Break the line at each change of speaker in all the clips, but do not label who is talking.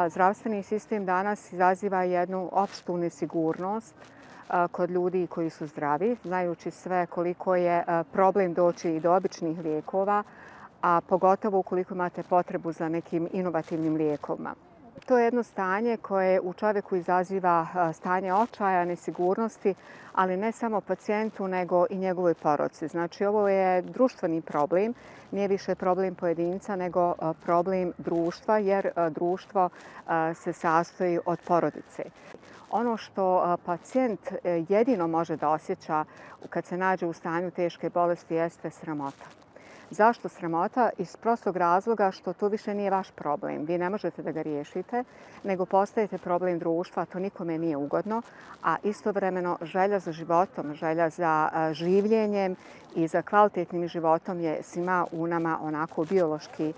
Zdravstveni sistem danas izaziva jednu opštu nesigurnost kod ljudi koji su zdravi, znajući sve koliko je problem doći i do običnih lijekova, a pogotovo ukoliko imate potrebu za nekim inovativnim lijekovima. To je jedno stanje koje u čovjeku izaziva stanje očaja, nesigurnosti, ali ne samo pacijentu nego i njegovoj porodici. Znači, ovo je društveni problem, nije više problem pojedinca nego problem društva, jer društvo se sastoji od porodice. Ono što pacijent jedino može da osjeća kad se nađe u stanju teške bolesti jeste sramota. Zašto sramota? Iz prostog razloga što to više nije vaš problem. Vi ne možete da ga riješite, nego postajete problem društva, to nikome nije ugodno, a istovremeno želja za životom, želja za življenjem i za kvalitetnim životom je svima u nama onako biološki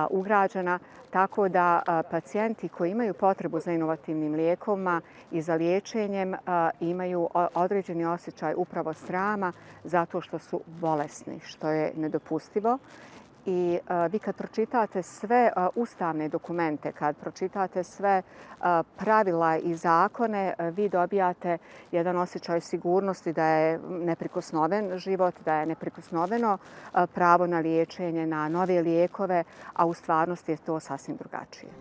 ugrađena, tako da pacijenti koji imaju potrebu za inovativnim lijekovima i za liječenjem imaju određeni osjećaj upravo srama zato što su bolesni, što je nedopustivo. I vi kad pročitate sve ustavne dokumente, kad pročitate sve pravila i zakone, vi dobijate jedan osjećaj sigurnosti da je neprikosnoven život, da je neprikosnoveno pravo na liječenje, na nove lijekove, a u stvarnosti je to sasvim drugačije.